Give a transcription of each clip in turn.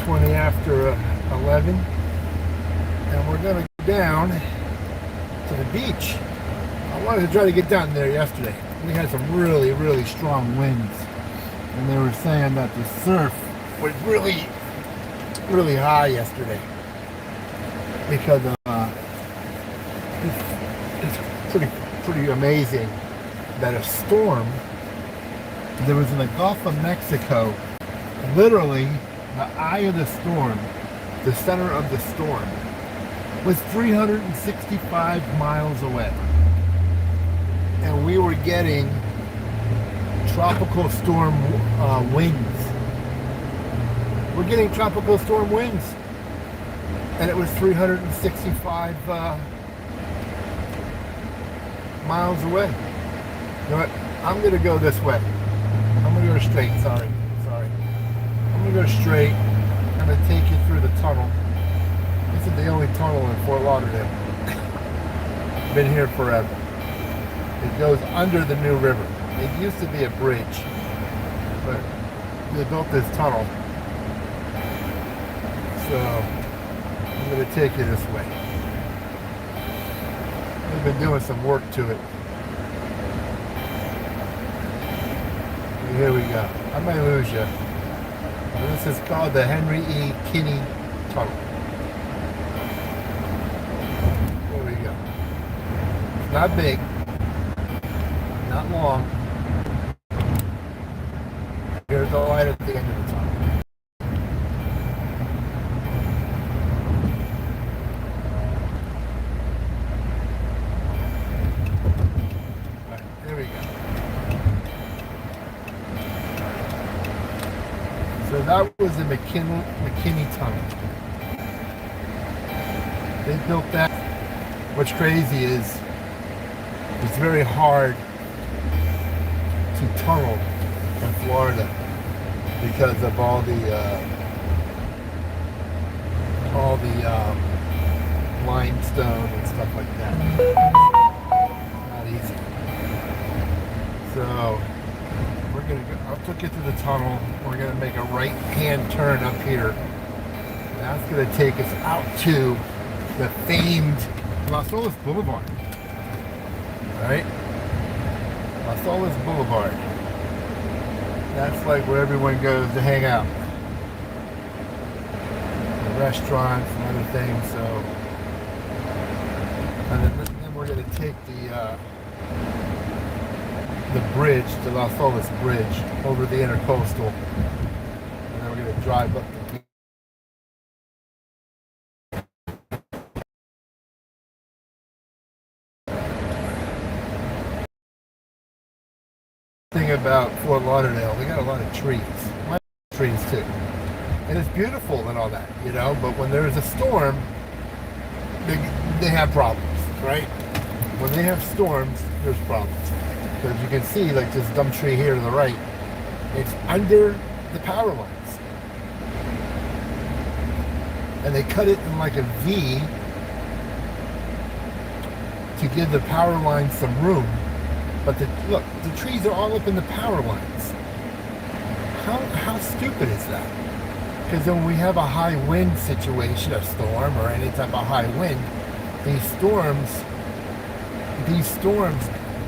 20 after 11, and we're going to go down to the beach. I wanted to try to get down there yesterday. We had some really, really strong winds, and they were saying that the surf was really, really high yesterday because of it's pretty amazing that a storm there was in the Gulf of Mexico, literally the eye of the storm, the center of the storm, was 365 miles away. And we were getting tropical storm winds. We're getting tropical storm winds. And it was 365 miles away. You know what? I'm going to go this way. I'm going to go straight. Sorry. I'm going to go straight. I'm going to take you through the tunnel. This is the only tunnel in Fort Lauderdale. Been here forever. It goes under the new river. It used to be a bridge, but they built this tunnel. So I'm going to take you this way. We've been doing some work to it. Here we go. I might lose you. This is called the Henry E. Kinney Tunnel. There we go. It's not big. Not long. Here's the light at the end of the tunnel. Right, there we go. So that was the McKinney Tunnel. They built that. What's crazy is it's very hard to tunnel in Florida because of all the limestone and stuff like that. Not easy. So we're gonna go. I'll take you through the tunnel. We're gonna make a right-hand turn up here. And that's gonna take us out to the famed Las Olas Boulevard. All right. Las Olas Boulevard. That's like where everyone goes to hang out. The restaurants and other things. So, and then we're going to take the bridge, the Las Olas Bridge, over the Intercoastal, and then we're going to drive up the beach. Thing about Fort Lauderdale, we got a lot of trees. My trees too. And it's beautiful and all that, you know, but when there's a storm, they have problems, right? When they have storms, there's problems. Because you can see, like this dumb tree here to the right, it's under the power lines. And they cut it in like a V to give the power lines some room. But look, the trees are all up in the power lines. How stupid is that? Because when we have a high wind situation, a storm or any type of high wind, these storms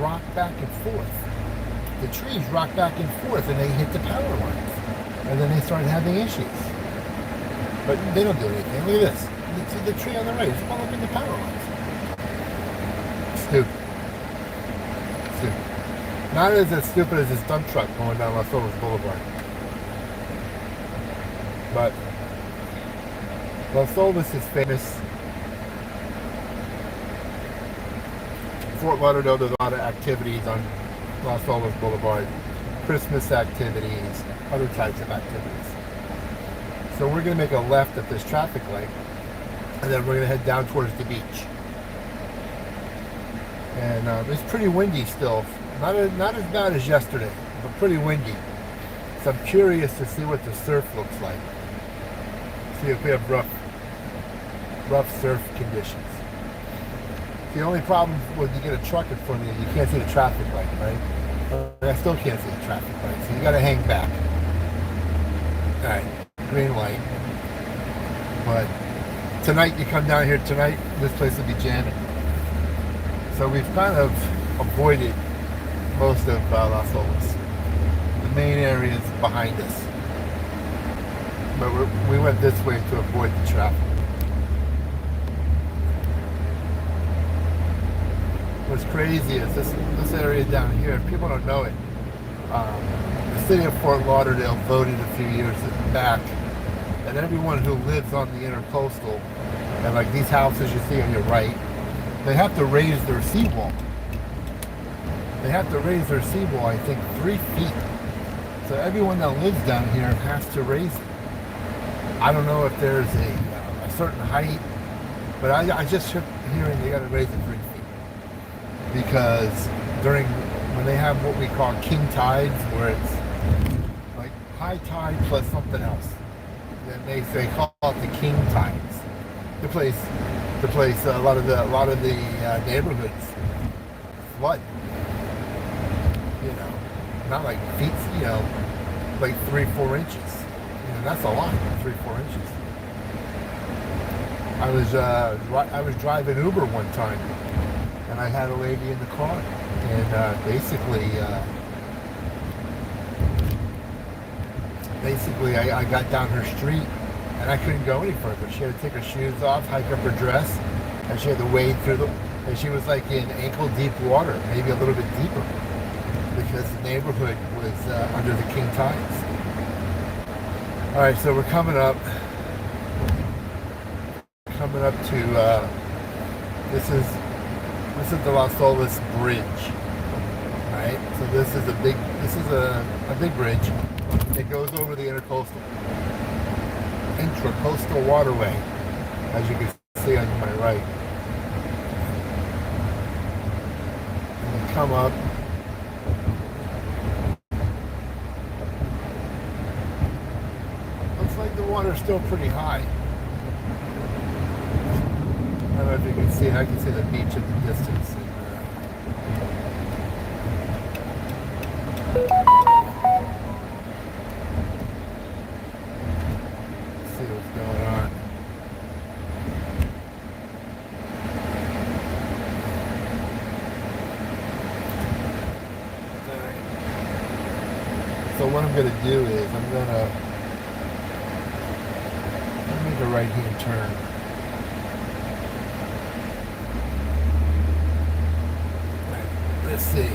rock back and forth. The trees rock back and forth and they hit the power lines. And then they start having issues. But they don't do anything. Look at this. The tree on the right is all up in the power lines. Stupid. Not as stupid as this dump truck going down Las Olas Boulevard. But Las Olas is famous. Fort Lauderdale does a lot of activities on Las Olas Boulevard. Christmas activities, other types of activities. So we're going to make a left at this traffic light, and then we're going to head down towards the beach. And it's pretty windy still. Not as bad as yesterday, but pretty windy. So I'm curious to see what the surf looks like. See if we have rough surf conditions. The only problem when you get a truck in front of you, you can't see the traffic light, right? I still can't see the traffic light, so you got to hang back. All right, green light. But tonight, you come down here tonight, this place will be jamming. So we've kind of avoided most of Las Olas. The main area is behind us. But we went this way to avoid the traffic. What's crazy is this area down here, people don't know it. The city of Fort Lauderdale voted a few years back that everyone who lives on the intercoastal, and like these houses you see on your right, they have to raise their seawall. They have to raise their seawall, I think, 3 feet. So everyone that lives down here has to raise it. I don't know if there's a certain height, but I just kept hearing they got to raise it 3 feet. Because when they have what we call king tides, where it's like high tide plus something else, then they call it the king tides. The place, a lot of the neighborhoods flood. You know, not like feet, you know, like 3-4 inches. You know, that's a lot, 3-4 inches. I was driving Uber one time, and I had a lady in the car, and basically I got down her street, and I couldn't go any further. She had to take her shoes off, hike up her dress, and she had to wade through and she was like in ankle deep water, maybe a little bit deeper, because the neighborhood was under the king tides. All right, so we're coming up to this is the Las Olas Bridge, right? So this is a big bridge. It goes over the intracoastal waterway, as you can see on my right. And we come up. Looks like the water's still pretty high. I don't know if you can see it. I can see the beach in the distance. Let's see what's going on. So what I'm going to do is I'm going to make a right-hand turn. Let's see.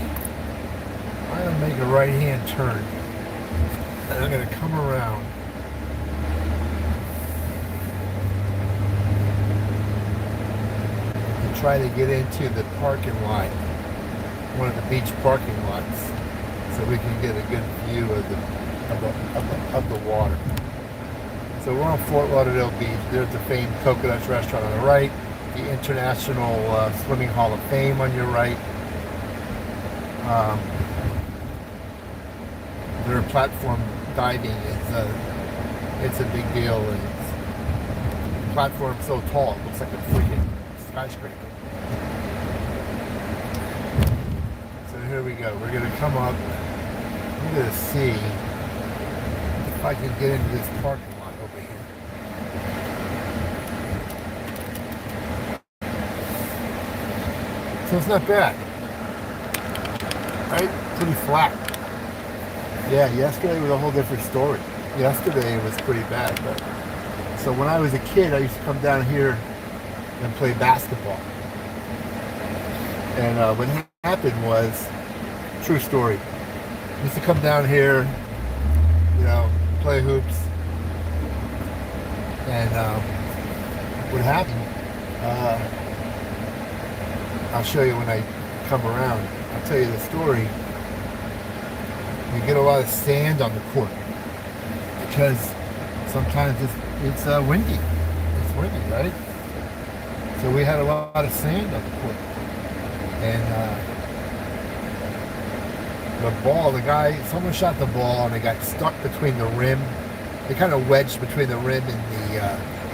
I'm going to make a right-hand turn, and I'm going to come around. And try to get into the parking lot, one of the beach parking lots, so we can get a good view of the water. So we're on Fort Lauderdale Beach. There's the famed Coconuts restaurant on the right, the International Swimming Hall of Fame on your right. Their platform diving it's a big deal, and the platform's so tall it looks like a freaking skyscraper. So here we go. We're gonna come up. I'm gonna see if I can get into this parking lot over here. So it's not bad. Right? Pretty flat. Yeah, yesterday was a whole different story. Yesterday it was pretty bad. But so when I was a kid, I used to come down here and play basketball. And what happened was, true story. I used to come down here, you know, play hoops. And what happened, I'll show you when I come around. I'll tell you the story. You get a lot of sand on the court because sometimes it's windy. It's windy, right? So we had a lot of sand on the court, and someone shot the ball and it got stuck between the rim. They kind of wedged between the rim and the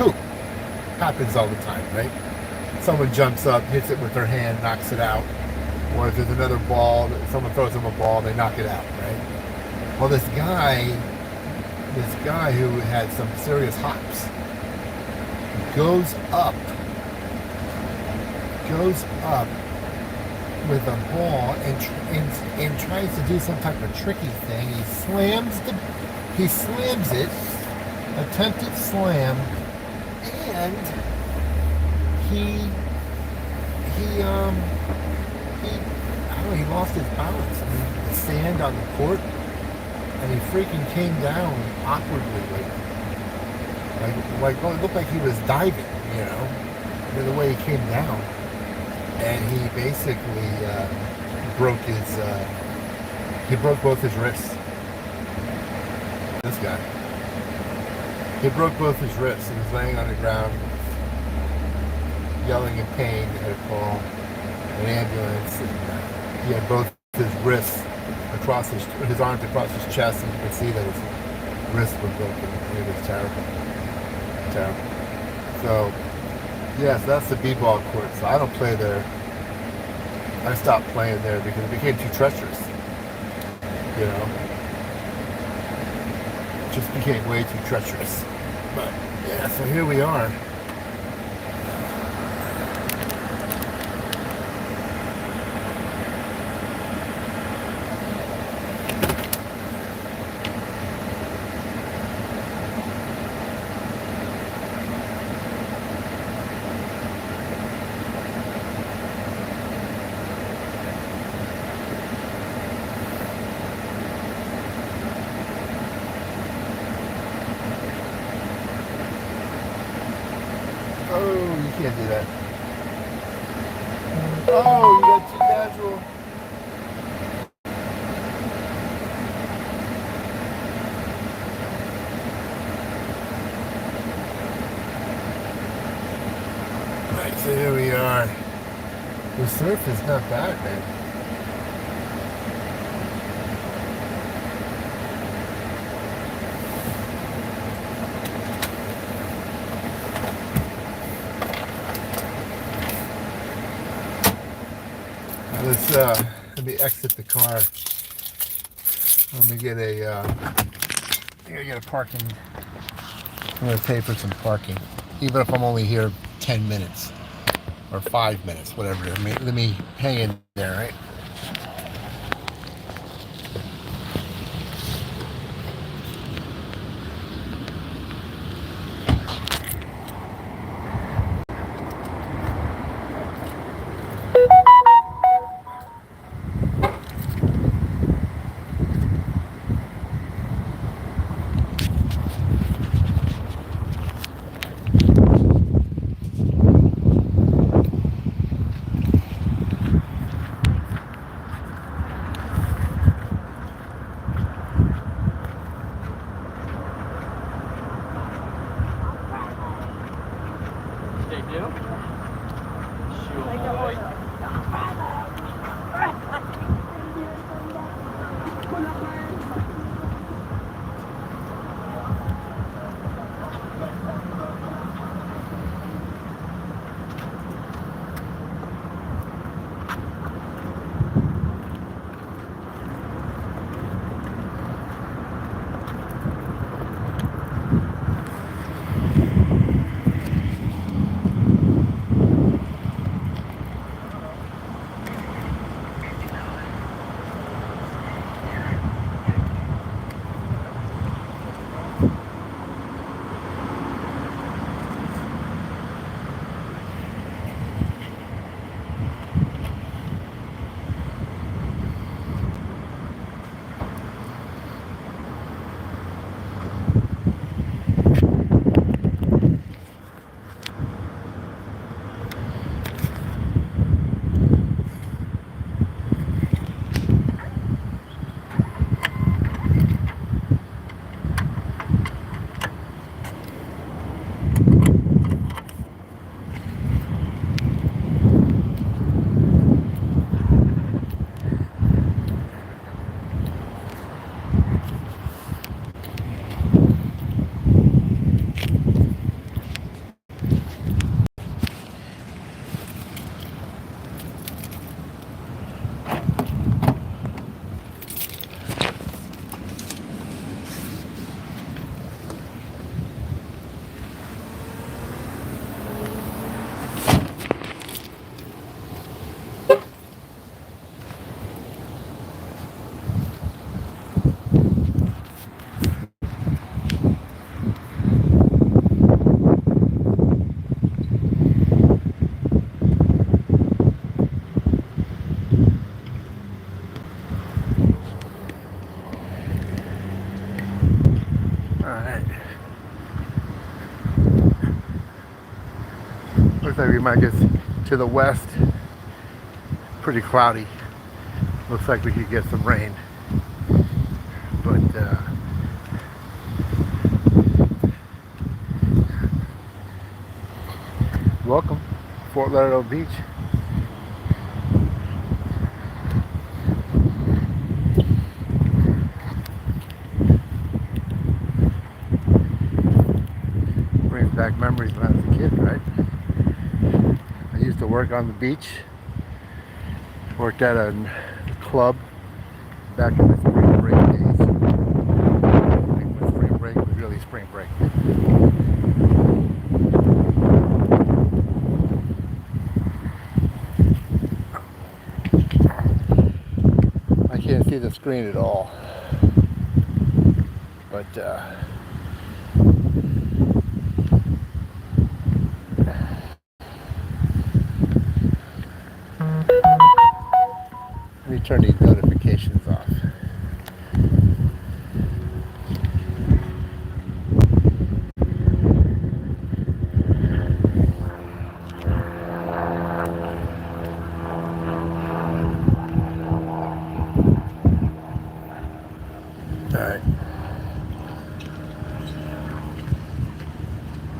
hoop. Happens all the time, right? Someone jumps up, hits it with their hand, knocks it out. Or if there's another ball, someone throws them a ball, they knock it out, right? Well, this guy who had some serious hops, goes up with a ball and tries to do some type of tricky thing. He slams it, attempted slam, and he lost his balance. I mean, the sand on the court, and he freaking came down awkwardly, like it looked like he was diving, the way he came down, and he basically broke both his wrists. This guy, he broke both his wrists. He was laying on the ground, yelling in pain. They had to call an ambulance, and he had both his wrists across his arms across his chest, and you could see that his wrists were broken. It was terrible. So, yes, that's the b-ball court. So I don't play there. I stopped playing there because it became too treacherous. It just became way too treacherous. But yeah, so here we are. Oh, you can't do that. Oh, you got too casual. Right, so here we are. The surf is not bad, man. Let me exit the car. Let me get a parking. I'm gonna pay for some parking, even if I'm only here 10 minutes or 5 minutes, whatever. Let me hang in there, right? Alright. Looks like we might get to the west. Pretty cloudy. Looks like we could get some rain. But welcome, Fort Lauderdale Beach. Brings back memories when I was a kid, right? I used to work on the beach. Worked at a club back in the spring break days. I think when spring break was really spring break. I can't see the screen at all, but let me turn these notifications off. Alright.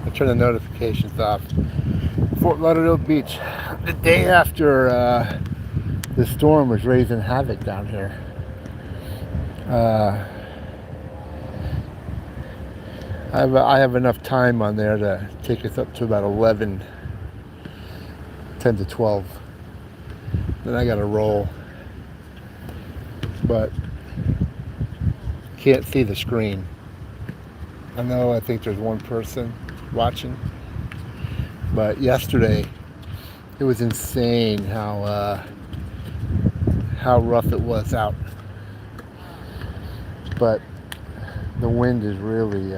I turn the notifications off. Fort Lauderdale Beach. The day after the storm was raising havoc down here. I have enough time on there to take us up to about 11, 10 to 12. Then I gotta roll. But can't see the screen. I think there's one person watching. But yesterday, it was insane how rough it was out. But the wind is really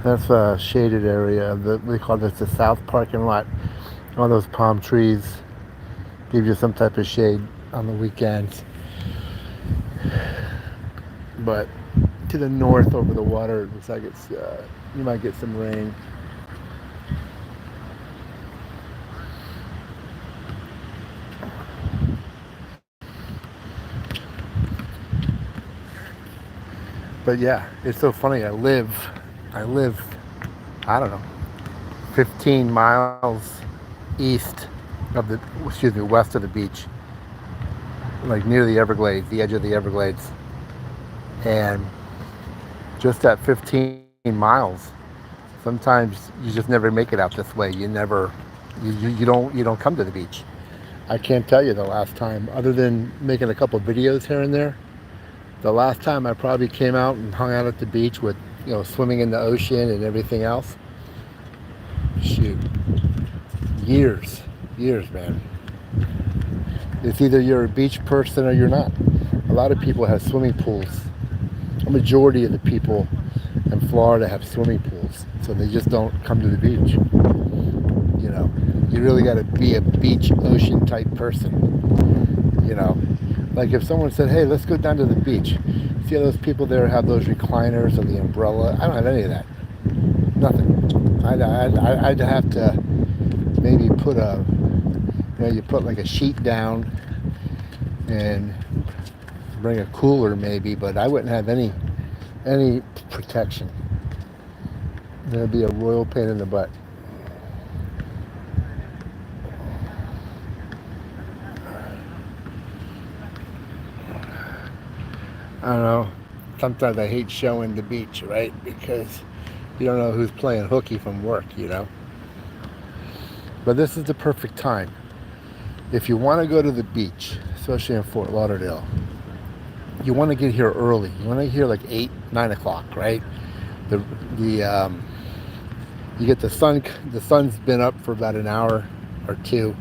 that's a shaded area. We call this the south parking lot. All those palm trees give you some type of shade on the weekends. But to the north over the water, it looks like it's you might get some rain. But yeah, it's so funny. I live, I don't know, 15 miles west of the beach, like near the Everglades, the edge of the Everglades. And just at 15 miles, sometimes you just never make it out this way. You don't come to the beach. I can't tell you the last time, other than making a couple videos here and there. The last time I probably came out and hung out at the beach with, swimming in the ocean and everything else. Shoot. Years, man. It's either you're a beach person or you're not. A lot of people have swimming pools. A majority of the people in Florida have swimming pools, so they just don't come to the beach. You really got to be a beach ocean type person. Like if someone said, hey, let's go down to the beach. See how those people there have those recliners or the umbrella? I don't have any of that. Nothing. I'd have to maybe put you put like a sheet down and bring a cooler maybe, but I wouldn't have any protection. That'd be a royal pain in the butt. I don't know. Sometimes I hate showing the beach, right? Because you don't know who's playing hooky from work, But this is the perfect time. If you want to go to the beach, especially in Fort Lauderdale, you want to get here early. You want to get here like 8, 9 o'clock, right? The You get the sun. The sun's been up for about an hour or two,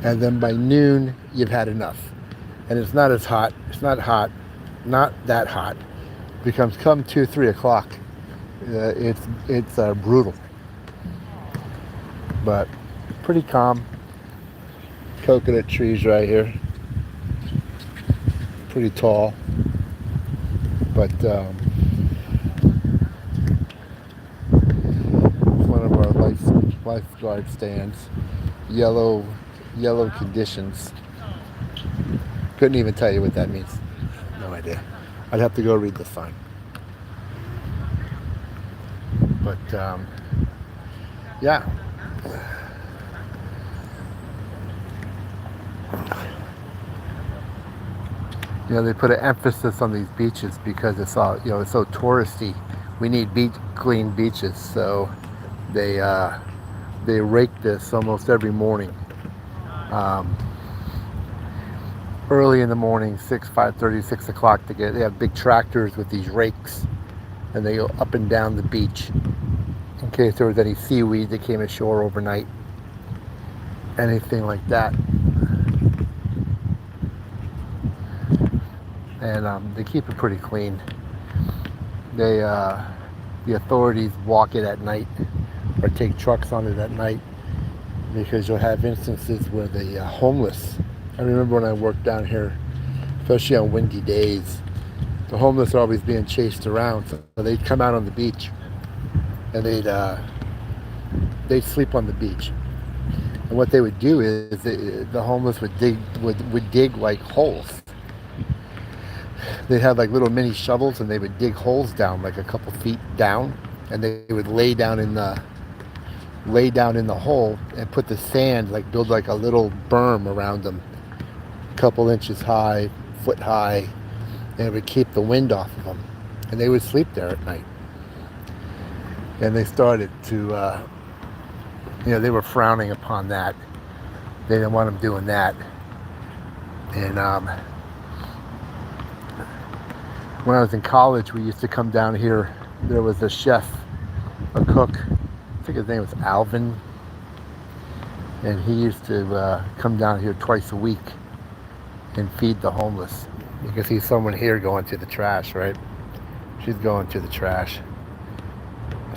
and then by noon you've had enough, and it's not as hot. It's not hot, not that hot. It becomes come 2, 3 o'clock. It's brutal, but pretty calm. Coconut trees right here, pretty tall, but one of our lifeguard stands. Yellow conditions. Couldn't even tell you what that means. No idea. I'd have to go read the sign. But yeah. You know, they put an emphasis on these beaches because it's all, you know, it's so touristy. We need clean beaches, so they rake this almost every morning. Early in the morning, 5:30, 6 o'clock, they have big tractors with these rakes, and they go up and down the beach in case there was any seaweed that came ashore overnight, anything like that. And they keep it pretty clean. The authorities walk it at night or take trucks on it at night because you'll have instances where the homeless. I remember when I worked down here, especially on windy days, the homeless are always being chased around. So they'd come out on the beach and they'd sleep on the beach. And what they would do is the homeless would dig like holes. They had like little mini shovels, and they would dig holes down like a couple feet down, and they would lay down in the hole and put the sand, like build like a little berm around them, a couple inches high, foot high, and it would keep the wind off of them, and they would sleep there at night. And they started to, they were frowning upon that. They didn't want them doing that, and when I was in college, we used to come down here. There was a chef, a cook, I think his name was Alvin, and he used to come down here twice a week and feed the homeless. You can see someone here going to the trash, right? She's going to the trash.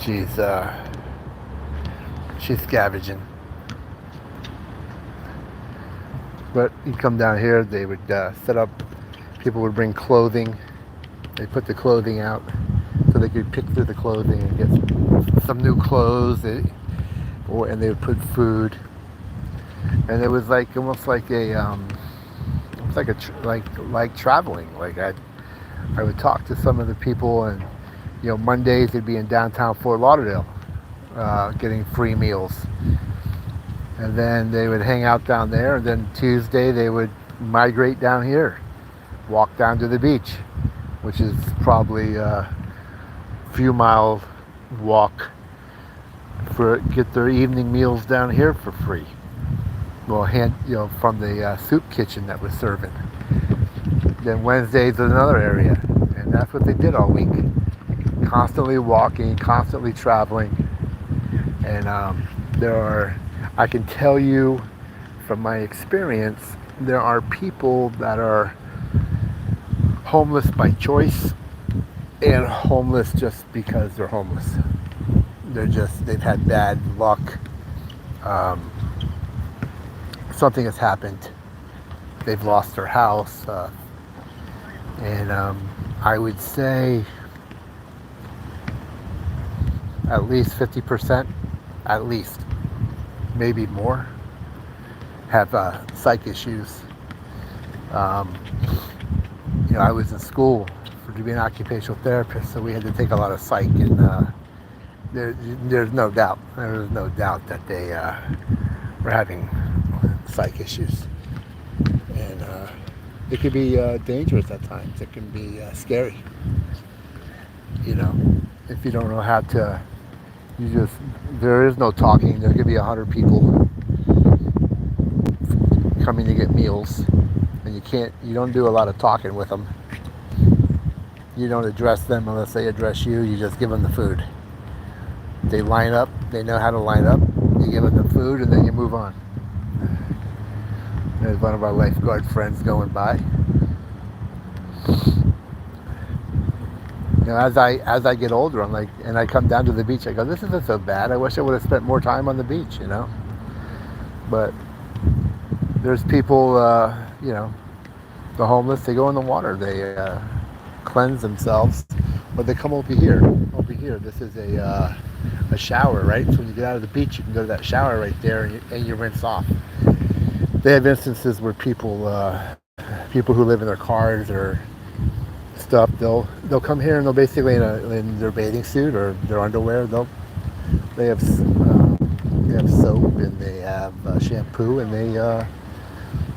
She's scavenging. But you'd come down here, they would set up, people would bring clothing. They put the clothing out so they could pick through the clothing and get some new clothes, and they would put food. And it was like almost like like traveling. Like I would talk to some of the people, and Mondays they'd be in downtown Fort Lauderdale, getting free meals, and then they would hang out down there. And then Tuesday they would migrate down here, walk down to the beach, which is probably a few mile walk, get their evening meals down here for free. Well, from the soup kitchen that was serving. Then Wednesdays is another area, and that's what they did all week. Constantly walking, constantly traveling, and I can tell you from my experience, there are people that are homeless by choice and homeless just because they're homeless. They've had bad luck. Something has happened. They've lost their house. And I would say at least 50%, at least, maybe more, have psych issues. I was in school to be an occupational therapist, so we had to take a lot of psych, and there's no doubt that they were having psych issues, and it could be dangerous at times. It can be scary, if you don't know how to. There is no talking. There could be 100 people coming to get meals, and you don't do a lot of talking with them. You don't address them unless they address you. You just give them the food. They line up. They know how to line up. You give them the food, and then you move on. There's one of our lifeguard friends going by. You know, as I get older, I'm like, and I come down to the beach, I go, this isn't so bad. I wish I would have spent more time on the beach, you know. But there's people, you know, the homeless. They go in the water. They cleanse themselves, but they come over here. Over here, this is a shower, right? So when you get out of the beach, you can go to that shower right there, and you rinse off. They have instances where people who live in their cars or stuff, they'll come here and they'll basically in their bathing suit or their underwear, they have soap and they have shampoo, and they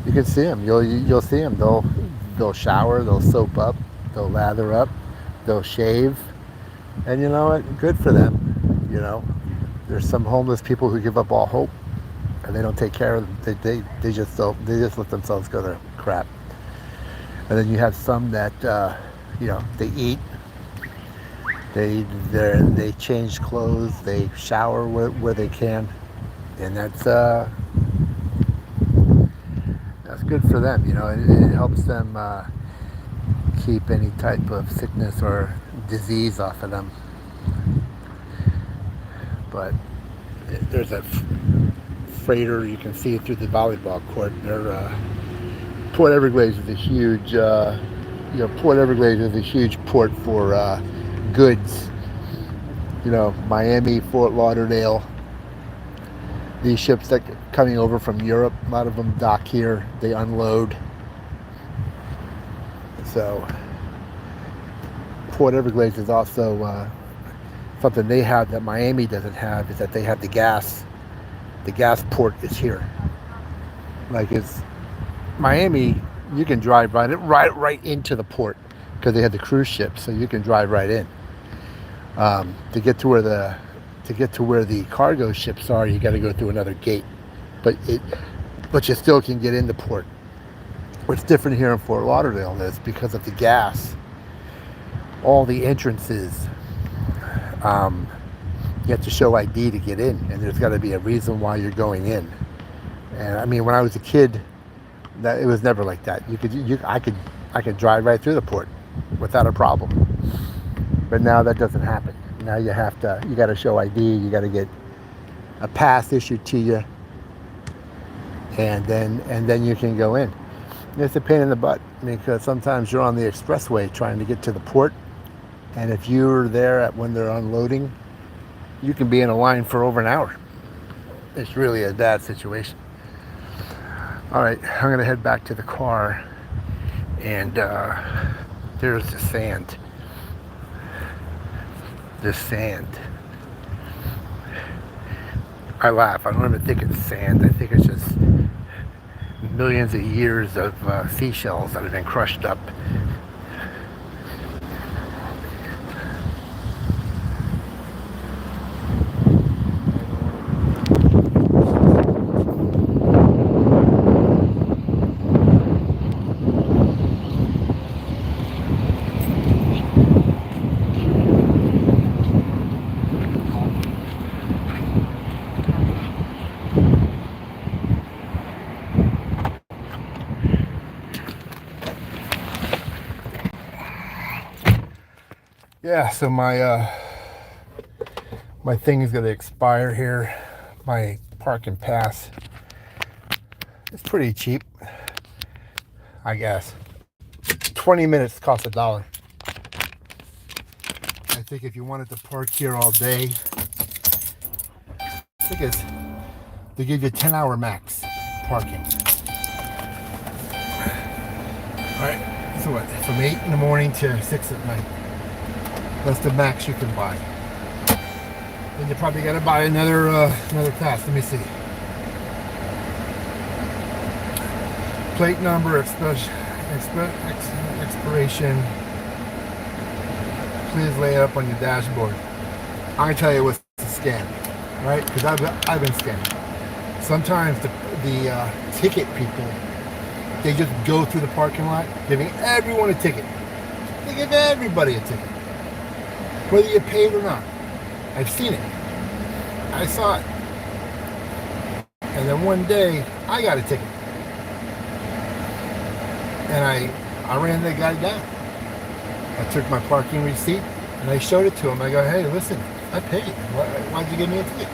you can see them. You'll see them. They'll shower, they'll soap up, they'll lather up, they'll shave, and you know what? Good for them. You know, there's some homeless people who give up all hope, and they don't take care of them. They just let themselves go to crap. And then you have some that you know, they eat, they change clothes, they shower where they can, and that's good for them. You know, it helps them keep any type of sickness or disease off of them. But there's a freighter, you can see it through the volleyball court. Port Everglades is a huge, Port Everglades is a huge port for goods. You know, Miami, Fort Lauderdale. These ships that are coming over from Europe, a lot of them dock here. They unload. So, Port Everglades is also something they have that Miami doesn't have, is that they have the gas. The gas port is here. Like it's Miami, you can drive right into the port because they had the cruise ships, so you can drive right in. To get to where the cargo ships are, you got to go through another gate, but you still can get in the port. What's different here in Fort Lauderdale is because of the gas, all the entrances, you have to show ID to get in, and there's got to be a reason why you're going in. And I mean, when I was a kid, that it was never like that. I could drive right through the port without a problem. But now that doesn't happen. Now you got to show ID. You got to get a pass issued to you, and then you can go in. It's a pain in the butt because sometimes you're on the expressway trying to get to the port, and if you're there when they're unloading, you can be in a line for over an hour. It's really a bad situation. All right, I'm gonna head back to the car, and there's the sand. This sand. I laugh. I don't even think it's sand. I think it's just millions of years of seashells that have been crushed up. Yeah, so my thing is going to expire here. My parking pass. It's pretty cheap, I guess. 20 minutes costs $1. I think if you wanted to park here all day, I think they give you 10-hour max parking. All right, so what? From 8 in the morning to 6 at night. That's the max you can buy. Then you probably got to buy another pass. Let me see. Plate number, expiration. Please lay it up on your dashboard. I'm gonna tell you what's a scam, right? Because I've been scammed. Sometimes the ticket people, they just go through the parking lot, giving everyone a ticket. They give everybody a ticket, whether you paid or not. I've seen it. I saw it. And then one day, I got a ticket. And I ran the guy down. I took my parking receipt and I showed it to him. I go, hey, listen, I paid. Why'd you give me a ticket?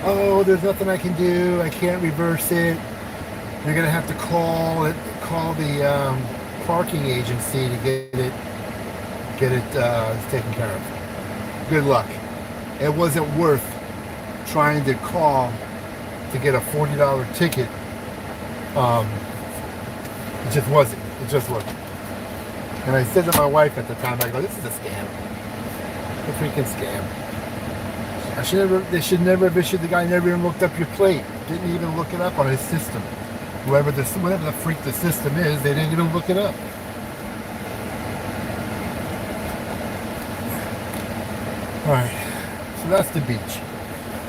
Oh, there's nothing I can do. I can't reverse it. You're going to have to call the parking agency to get it taken care of. Good luck. It wasn't worth trying to call to get a $40 ticket. It just wasn't. It just wasn't. And I said to my wife at the time, I go, this is a scam. A freaking scam. They should never have issued. The guy never even looked up your plate. Didn't even look it up on his system. Whatever the freak the system is, they didn't even look it up. Alright, so that's the beach.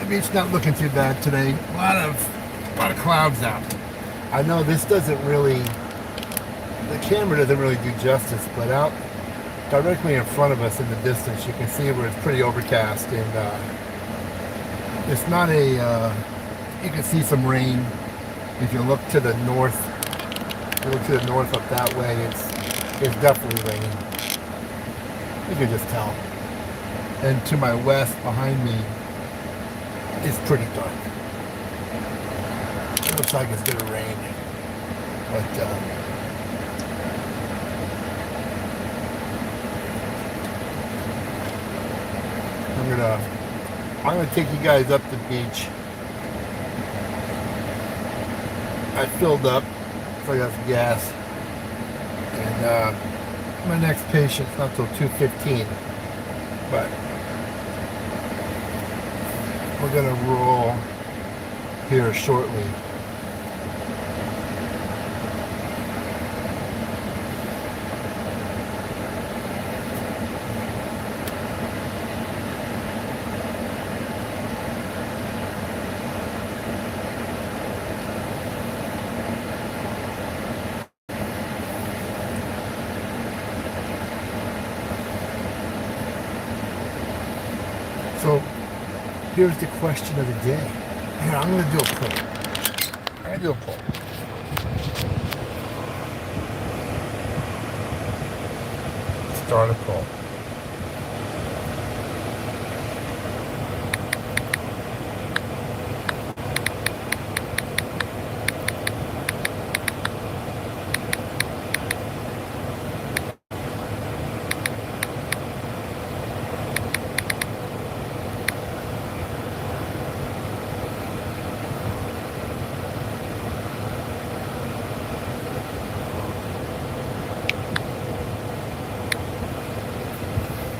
The beach not looking too bad today. A lot of clouds out. I know this doesn't really, the camera doesn't really do justice, but out directly in front of us in the distance, you can see where it's pretty overcast, and it's not you can see some rain. If you look to the north, up that way, it's definitely raining. You can just tell. And to my west, behind me, it's pretty dark. It looks like it's gonna rain, but I'm gonna take you guys up the beach. I filled up, so I got some gas, and my next patient's not till 2:15, but we're gonna roll here shortly. So here's the question of the day. Here, I'm going to do a poll. Start a poll.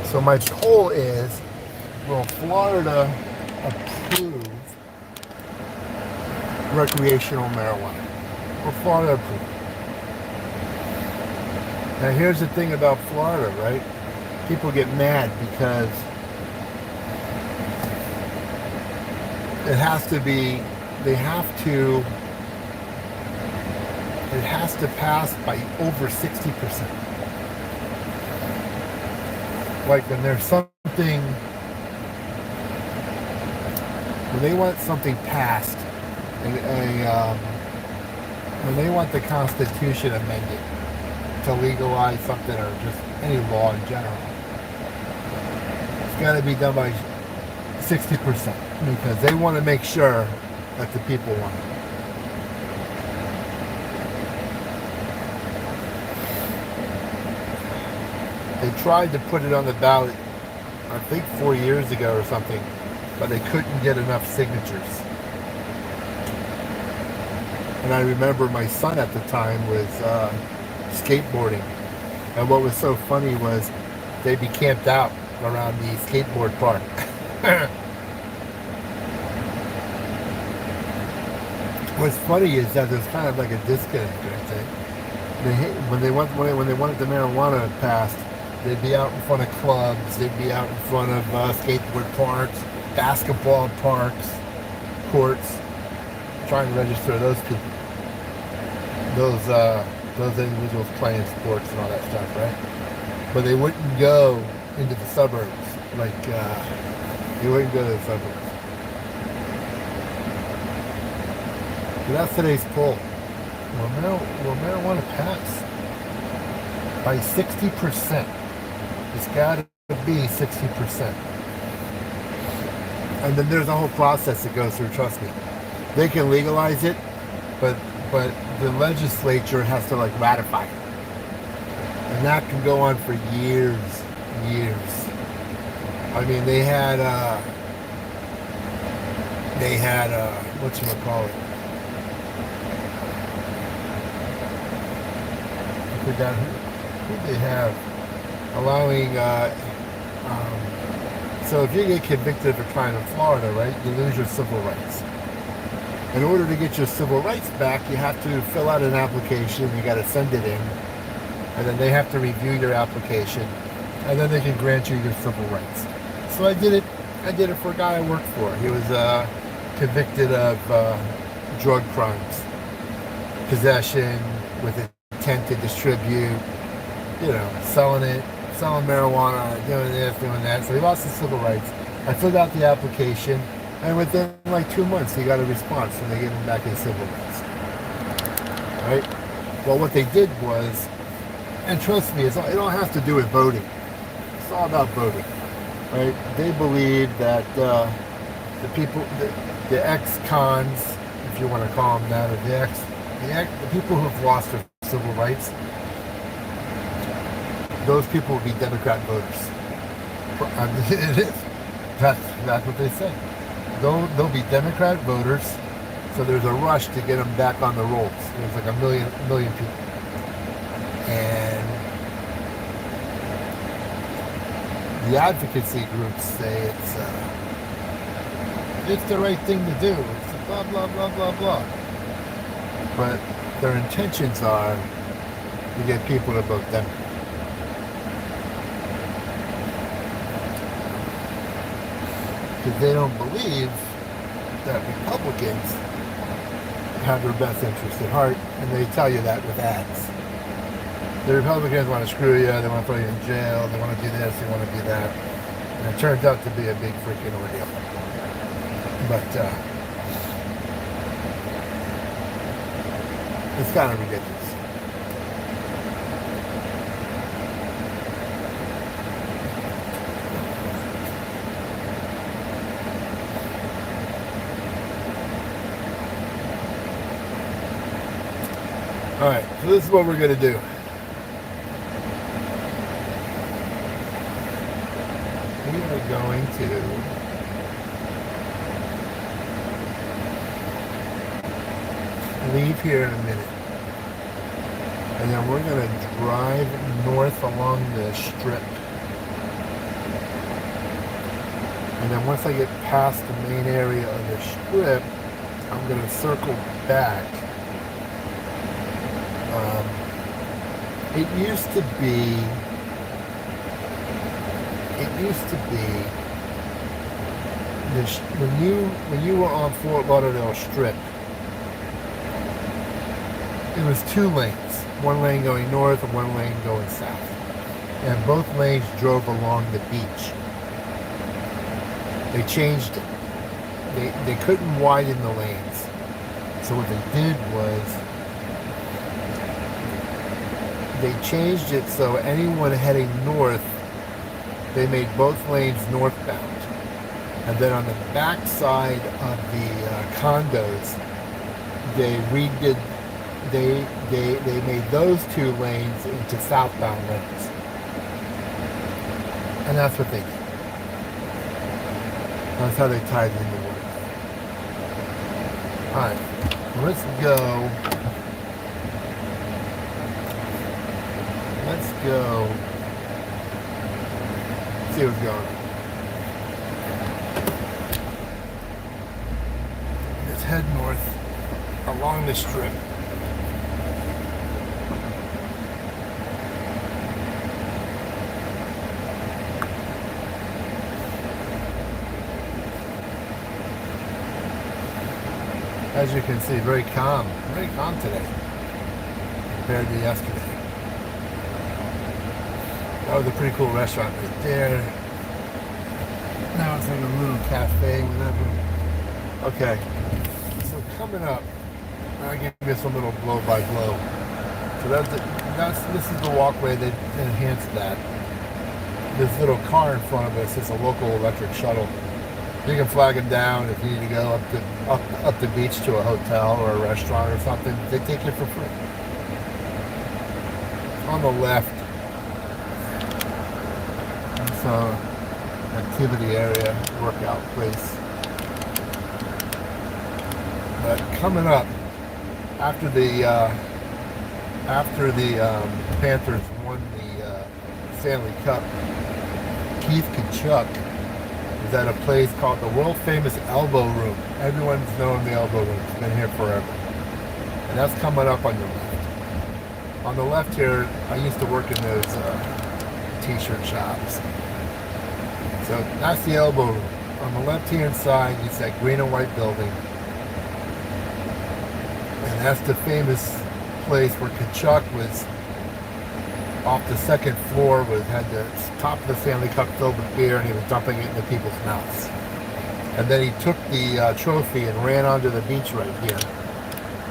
So my poll is, will Florida approve recreational marijuana? Will Florida approve? Now here's the thing about Florida, right? People get mad because it has to pass by over 60%. Like when there's something, when they want something passed, when they want the Constitution amended to legalize something, or just any law in general, it's got to be done by 60%, because they want to make sure that the people want it. They tried to put it on the ballot, I think 4 years ago or something, but they couldn't get enough signatures. And I remember my son at the time was skateboarding. And what was so funny was they'd be camped out around the skateboard park. What's funny is that there's kind of like a disconnect, I think. When they wanted the marijuana passed, they'd be out in front of clubs, they'd be out in front of skateboard parks, basketball parks, courts, trying to register those people, those individuals playing sports and all that stuff, right? But they wouldn't go into the suburbs, they wouldn't go to the suburbs. But that's today's poll. Will marijuana pass? By 60%. It's got to be 60%. And then there's a whole process that goes through, trust me. They can legalize it, but the legislature has to like ratify it. And that can go on for years. I mean, they had whatchamacallit? I forgot who they have allowing so if you get convicted of a crime in Florida, right, you lose your civil rights. In order to get your civil rights back, you have to fill out an application, you got to send it in, and then they have to review your application, and then they can grant you your civil rights. So I did it for a guy I worked for. He was convicted of drug crimes, possession with intent to distribute, selling marijuana, doing this, doing that. So he lost his civil rights. I filled out the application, and within like 2 months, he got a response, and they gave him back his civil rights. Right? Well, what they did was, and trust me, it don't have to do with voting. It's all about voting. Right? They believe that the people, the ex-cons, if you want to call them that, or the people who've lost their civil rights, those people will be Democrat voters. It is. That's what they say. They'll be Democrat voters, so there's a rush to get them back on the rolls. There's like a million people. And the advocacy groups say it's the right thing to do. It's blah, blah, blah, blah, blah. But their intentions are to get people to vote Democrat. Because they don't believe that Republicans have their best interest at heart, and they tell you that with ads. The Republicans want to screw you, they want to throw you in jail, they want to do this, they want to do that. And it turns out to be a big freaking ordeal. But it's kind of ridiculous. Alright, so this is what we're going to do. We are going to leave here in a minute. And then we're going to drive north along the strip. And then once I get past the main area of the strip, I'm going to circle back. It used to be when you were on Fort Lauderdale Strip, it was 2 lanes, 1 lane going north and 1 lane going south, and both lanes drove along the beach. They changed it. They couldn't widen the lanes, so what they did was they changed it so anyone heading north, they made both lanes northbound. And then on the back side of the condos, they made those 2 lanes into southbound lanes. And that's what they did. That's how they tied it into one. Alright, let's go. See what's going on. Let's head north along the strip. As you can see, very calm today compared to yesterday. That was a pretty cool restaurant right there. Now it's like a little cafe, whatever. Okay, so coming up, I'll give you some little blow by blow. So this is the walkway that enhanced that. This little car in front of us is a local electric shuttle. You can flag them down if you need to go up the beach to a hotel or a restaurant or something. They take you for free. On the left, it's a activity area, workout place. But coming up after the Panthers won the Stanley Cup, Keith Kachuk is at a place called the world famous Elbow Room. Everyone's known the Elbow Room. It's been here forever. And that's coming up on your left. On the left here, I used to work in those t-shirt shops. So that's the Elbow Room. On the left-hand side, it's that green and white building. And that's the famous place where Kachuk was off the second floor, had the top of the Stanley Cup filled with beer, and he was dumping it into people's mouths. And then he took the trophy and ran onto the beach right here.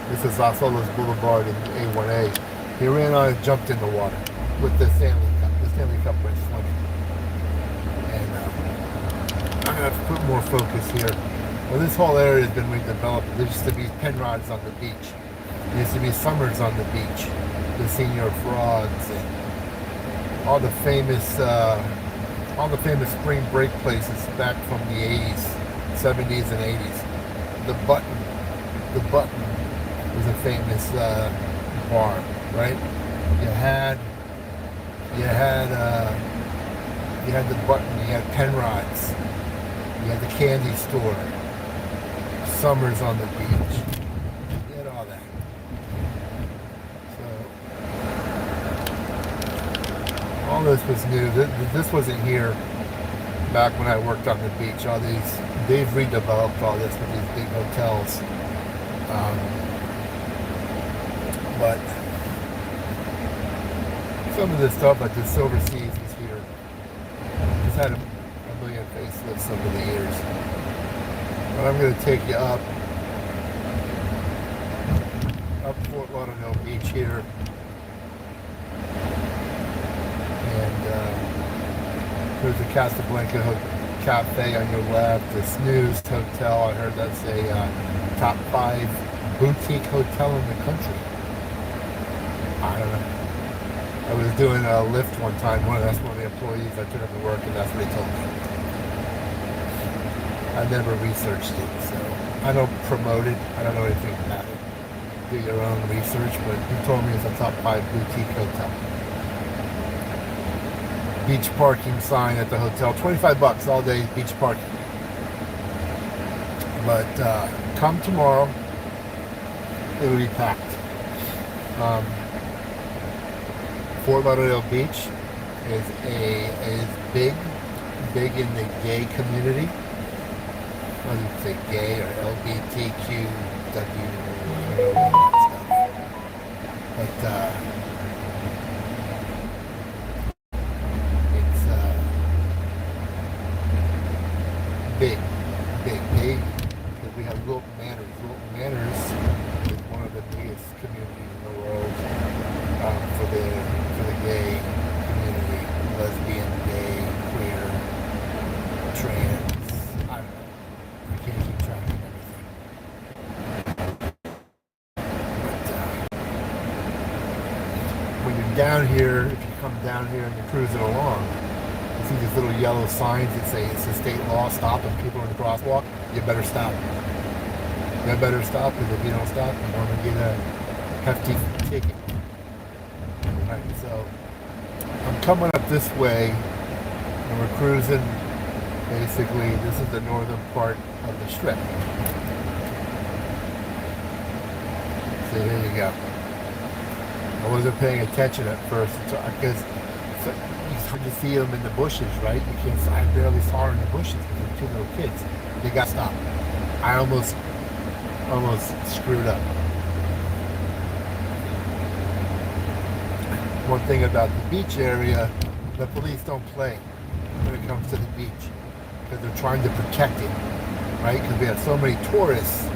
This is Los Olas Boulevard in A1A. He ran on and jumped in the water with the Stanley Cup. The Stanley Cup went swimming. And I'm going to have to put more focus here. Well, this whole area has been redeveloped. There used to be Penrods on the beach. There used to be Summers on the beach. The Senior Frogs and all the famous spring break places back from the 80s, 70s, and 80s. The Button was a famous bar, right? You had the Button, you had Penrod's, you had the candy store, Summers on the beach. You had all that. All this was new. This wasn't here back when I worked on the beach. They've redeveloped all this with these big hotels. But some of this stuff, like the Silver Seas, was here. It's had a million facelifts over the years. But I'm going to take you up Fort Lauderdale Beach here. There's the Casablanca Cafe on your left, the Snooze Hotel. I heard that's a top 5 boutique hotel in the country. I don't know. I was doing a lift one time. That's one of the employees I took up to work, and that's what he told me. I never researched it, so I don't promote it. I don't know anything about it. Do your own research, but he told me it's a top 5 boutique hotel. Beach parking sign at the hotel, $25 all day beach parking. But come tomorrow, it will be packed. Fort Lauderdale Beach is big in the gay community. Whether you say gay or LGBTQ, I don't know all that stuff. But big. Because we have Wilton Manors. Wilton Manors is one of the biggest communities in the world for the gay community, lesbian, gay, queer, trans. I don't know. I can't keep track of everything. But when you're down here, if you come down here and you're cruising along, you see these little yellow signs that say it's a state law stopping people in the crosswalk. You better stop. You better stop, because if you don't stop, you're going to get a hefty ticket. Right, so I'm coming up this way, and we're cruising. Basically, this is the northern part of the strip. So here you go. I wasn't paying attention at first because it's hard to see them in the bushes, right? You can't. I barely saw her in the bushes because there were 2 little kids. They got stopped. I almost screwed up. One thing about the beach area, the police don't play when it comes to the beach because they're trying to protect it, right? Because we have so many tourists,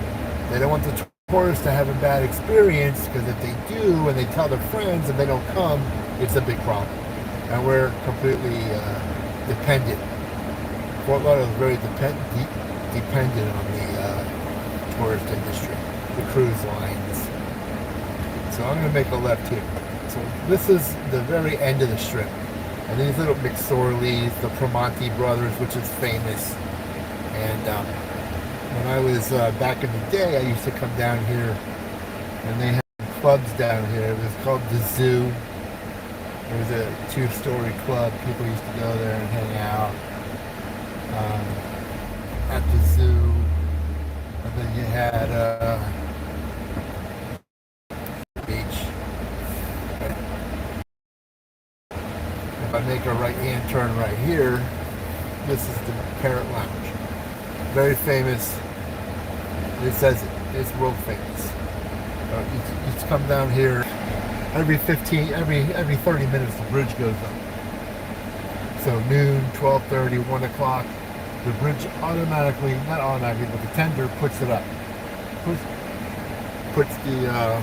they don't want the tourists to have a bad experience, because if they do and they tell their friends and they don't come, it's a big problem. And we're completely dependent. Fort Lauderdale is very dependent on the tourist industry, the cruise lines. So I'm going to make a left here. So this is the very end of the strip. And these little McSorleys, the Primanti brothers, which is famous. And when I was back in the day, I used to come down here, and they had clubs down here. It was called the Zoo. It was a 2-story club. People used to go there and hang out at the zoo. And then you had beach. If I make a right-hand turn right here, this is the Parrot Lounge. Very famous. It says it's world famous. You just come down here every 30 minutes. The bridge goes up. So noon, 12:30, 1 o'clock. The bridge automatically, not automatically, but the tender puts it up. Puts the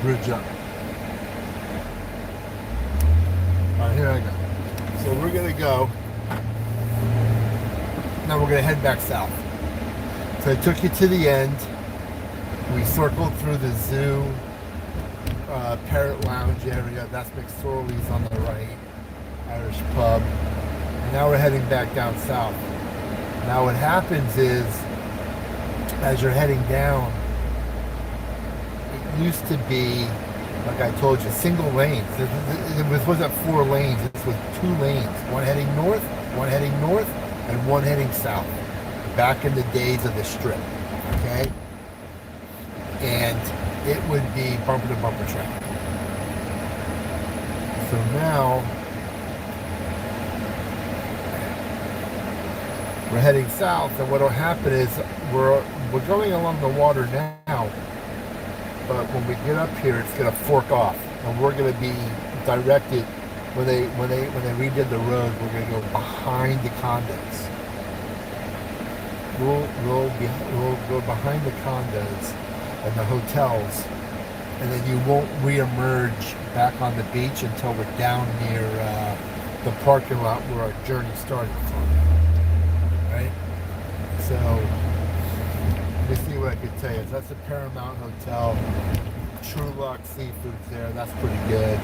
bridge up. All right, here I go. So we're gonna go. Now we're going to head back south. So I took you to the end. We circled through the zoo, Parrot Lounge area. That's McSorley's on the right, Irish pub. And now we're heading back down south. Now what happens is, as you're heading down, it used to be, like I told you, single lanes. It wasn't 4 lanes. This was 2 lanes. One heading north, and one heading south, back in the days of the strip, okay? And it would be bumper to bumper traffic. So now we're heading south, and what will happen is we're going along the water now, but when we get up here, it's going to fork off, and we're going to be directed. When they redid the road, we're going to go behind the condos. We'll go behind the condos and the hotels, and then you won't re-emerge back on the beach until we're down near the parking lot where our journey started from. Right? So let me see what I could tell you. That's the Paramount Hotel. True Luck Seafood's there. That's pretty good.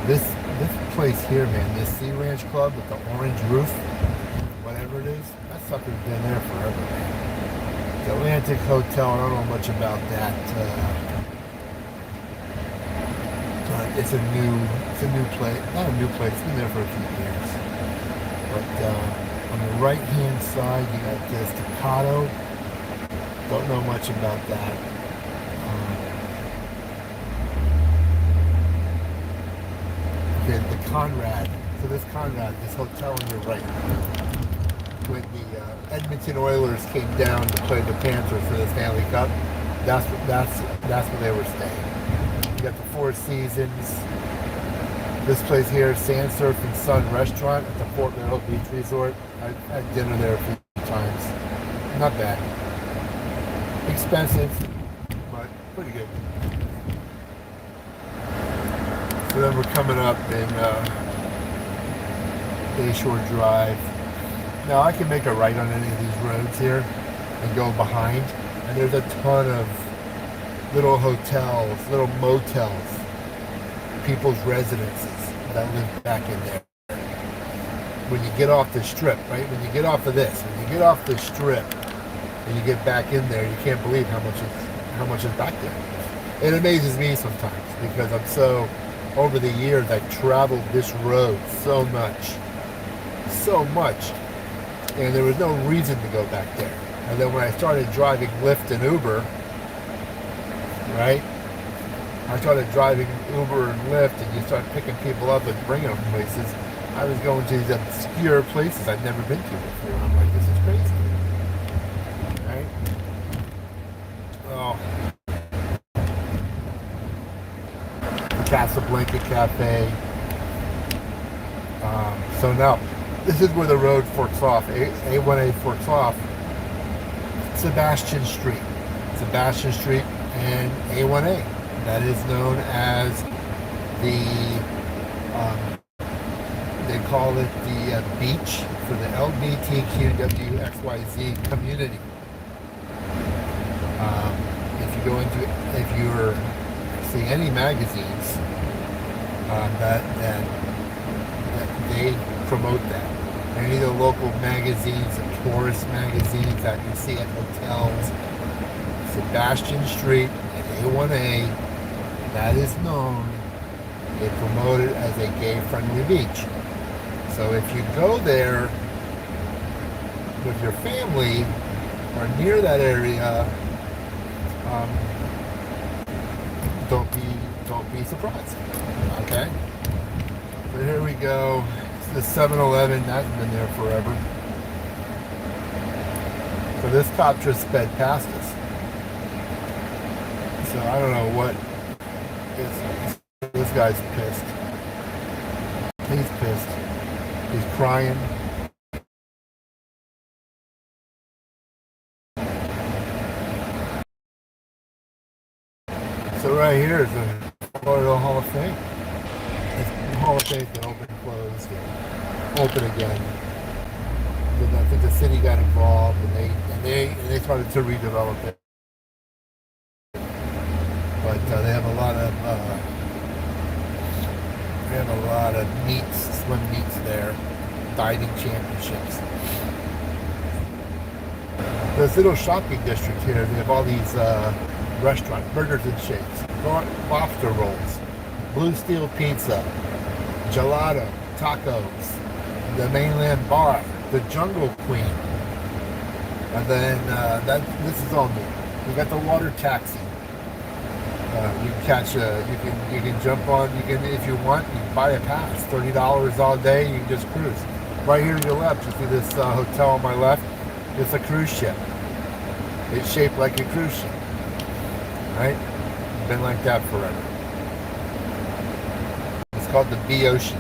This place here, man, this Sea Ranch Club with the orange roof, whatever it is, that sucker's been there forever, man. The Atlantic Hotel, I don't know much about that. It's a new place. Not a new place. It's been there for a few years. But on the right-hand side, you got the Staccato. Don't know much about that. The Conrad. So this Conrad, this hotel on your right, when the Edmonton Oilers came down to play the Panthers for the Stanley Cup, that's where they were staying. You got the Four Seasons. This place here, Sand Surf and Sun Restaurant at the Fort Lauderdale Beach Resort. I had dinner there a few times. Not bad. Expensive, but pretty good. So then we're coming up in Bayshore Drive. Now I can make a right on any of these roads here and go behind. And there's a ton of little hotels, little motels, people's residences that live back in there. When you get off the strip, right? When you get off of this, when you get off the strip and you get back in there, you can't believe how much is back there. It amazes me sometimes because I'm so, over the years, I've traveled this road so much, and there was no reason to go back there. And then when I started driving Lyft and Uber, right? I started driving Uber and Lyft, and you start picking people up and bringing them places. I was going to these obscure places I'd never been to before. I'm like, this is crazy, right? Oh. Casablanca Cafe. So now, this is where the road forks off. A1A forks off. Sebastian Street. Sebastian Street, and A1A. That is known as the, they call it the beach for the LGBTQWXYZ community. If you're seeing any magazines, that they promote that. Any of the local magazines, the tourist magazines that you see at hotels, Sebastian Street and A1A, that is known. They promote it as a gay-friendly beach. So if you go there with your family or near that area, don't be surprised. Okay. But here we go. The 7-Eleven, that's been there forever. So this cop just sped past us. So I don't know what this guy's pissed. He's pissed. He's crying. So right here is the Lauderdale Hall of Fame. The Hall of Fame's been open, closed, and open again. But I think the city got involved, and they started to redevelop it. But they have a lot of meets, swim meets there, diving championships. This little shopping district here, they have all these restaurants, burgers and shakes, lobster rolls, Blue Steel Pizza, gelato, tacos, the Mainland Bar, the Jungle Queen, and then this is all new. You got the water taxi. You can catch you can jump on. You can, if you want, you can buy a pass, $30 all day. You can just cruise. Right here to your left, you see this hotel on my left. It's a cruise ship. It's shaped like a cruise ship. Right? Been like that forever. It's called the B Ocean.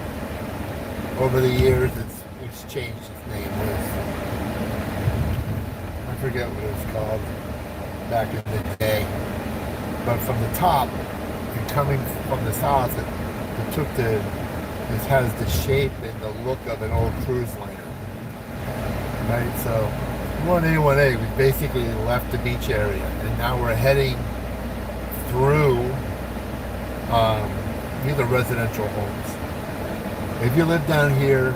Over the years, it's changed its name. I forget what it was called back in the day. But from the top and coming from the south, it has the shape and the look of an old cruise liner. Right? So we're on A1A. We basically left the beach area, and now we're heading through these are residential homes. If you live down here,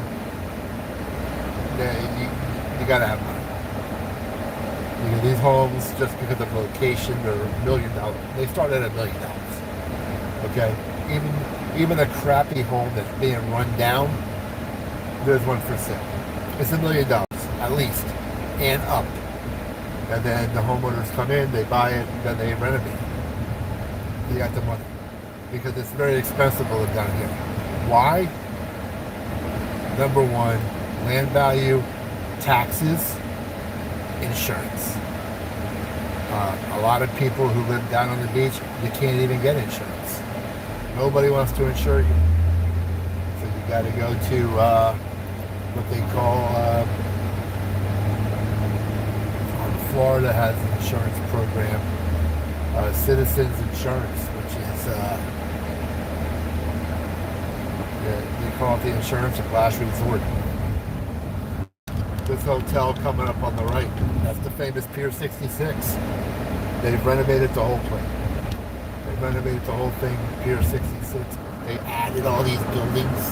you gotta have money. You know, these homes, just because of location, they're $1 million. They start at $1 million. Okay, even a crappy home that's being run down, there's one for sale. It's $1 million at least, and up. And then the homeowners come in, they buy it, and then they renovate it. You got the money, because it's very expensive to live down here. Why? Number one, land value, taxes, insurance. A lot of people who live down on the beach, you can't even get insurance. Nobody wants to insure you. So you got to go to what they call, Florida has an insurance program, Citizens Insurance, which is, they call it the insurance of last resort. This hotel coming up on the right, that's the famous Pier 66. They've renovated the whole place. They renovated the whole thing, Pier 66. They added all these buildings.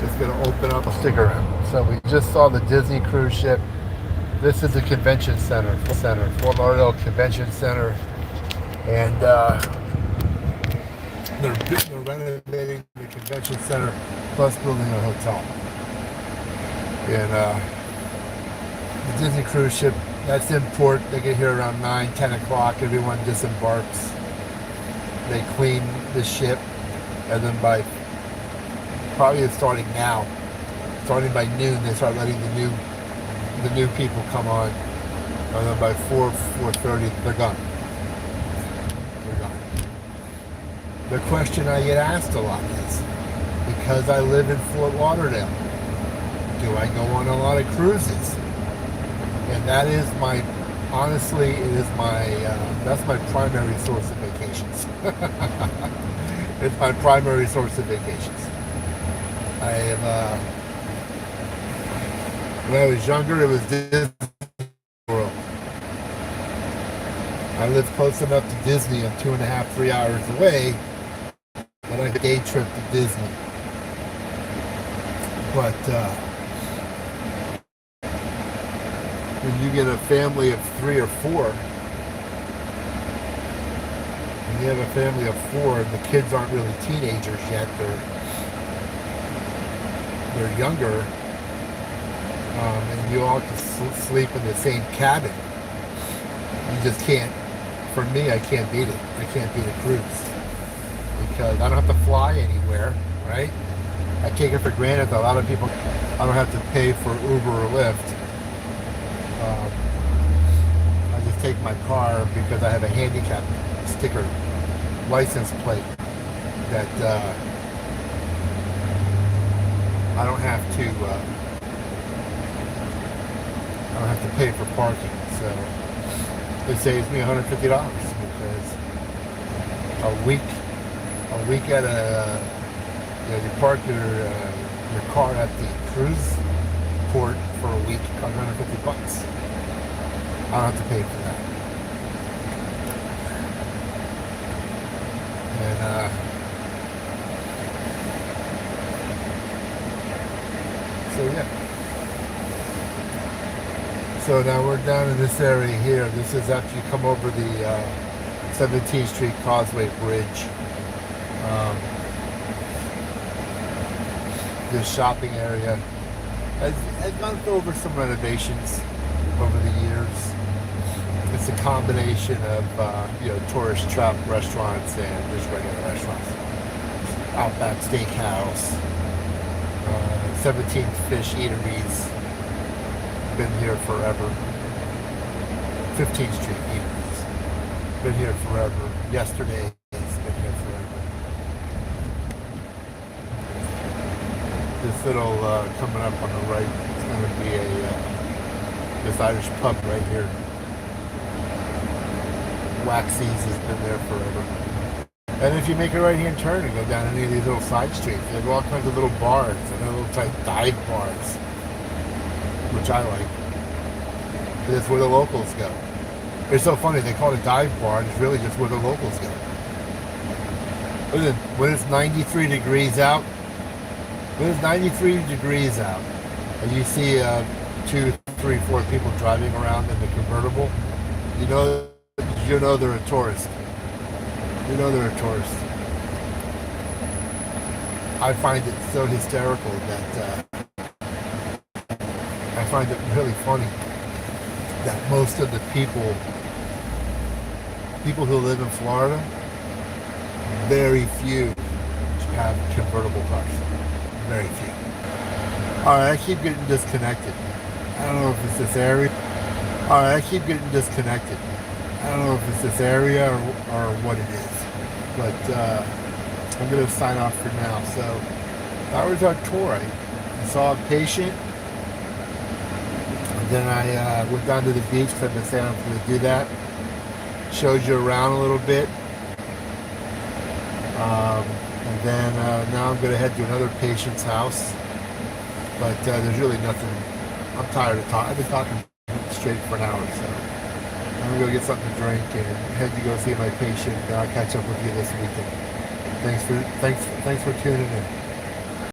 It's going to open up. Stick around. So we just saw the Disney cruise ship. This is the convention center, Fort Lauderdale Convention Center, and they're renovating the convention center plus building a hotel. And the Disney cruise ship, that's in port. They get here around 9, 10 o'clock. Everyone disembarks. They clean the ship, and then by probably starting by noon, they start letting the new people come on, and then by 4:30, they're gone. The question I get asked a lot is, because I live in Fort Lauderdale, Do I go on a lot of cruises? And that is my, honestly, it is my, that's my primary source of vacations. It's my primary source of vacations. I have, when I was younger, it was Disney World. I lived close enough to Disney. I'm 2.5, 3 hours away. But I day trip to Disney. But when you get a family of 3 or 4, and you have a family of 4, and the kids aren't really teenagers yet, they're younger, and you all can sleep in the same cabin. You just can't. For me, I can't beat it. I can't beat a cruise because I don't have to fly anywhere, right? I take it for granted that a lot of people, I don't have to pay for Uber or Lyft. I just take my car because I have a handicap sticker license plate that I don't have to pay for parking. So it saves me $150 because a week at you park your car at the cruise port for a week, $150. I don't have to pay for that. And so yeah. So now we're down in this area here. This is after you come over the 17th Street Causeway Bridge. This shopping area has gone over some renovations over the years. It's a combination of tourist trap restaurants and just regular restaurants. Outback Steakhouse, 17th Fish Eateries. Been here forever. 15th Street Eateries. Been here forever. Yesterday, it's been here forever. This little coming up on the right, it's going to be this Irish pub right here. Waxy's has been there forever. And if you make a right-hand turn and go down any of these little side streets, they have all kinds of little bars and little type dive bars, which I like. That's where the locals go. It's so funny, they call it a dive bar, and it's really just where the locals go. Listen, when it's 93 degrees out, and you see 2, 3, 4 people driving around in the convertible, you know they're a tourist. You know they're a tourist. I find it so hysterical that I find it really funny that most of the people who live in Florida, very few have convertible cars. Very few. Alright, I keep getting disconnected. I don't know if it's this area. Alright, I keep getting disconnected. I don't know if it's this area or what it is. But I'm going to sign off for now. So that was our tour. I saw a patient. And then I went down to the beach because I've been saying I'm going to do that. Showed you around a little bit. And then now I'm going to head to another patient's house. But there's really nothing. I'm tired of talking. I've been talking straight for an hour, so I'm going to go get something to drink and head to go see my patient. I'll catch up with you this weekend. Thanks for tuning in.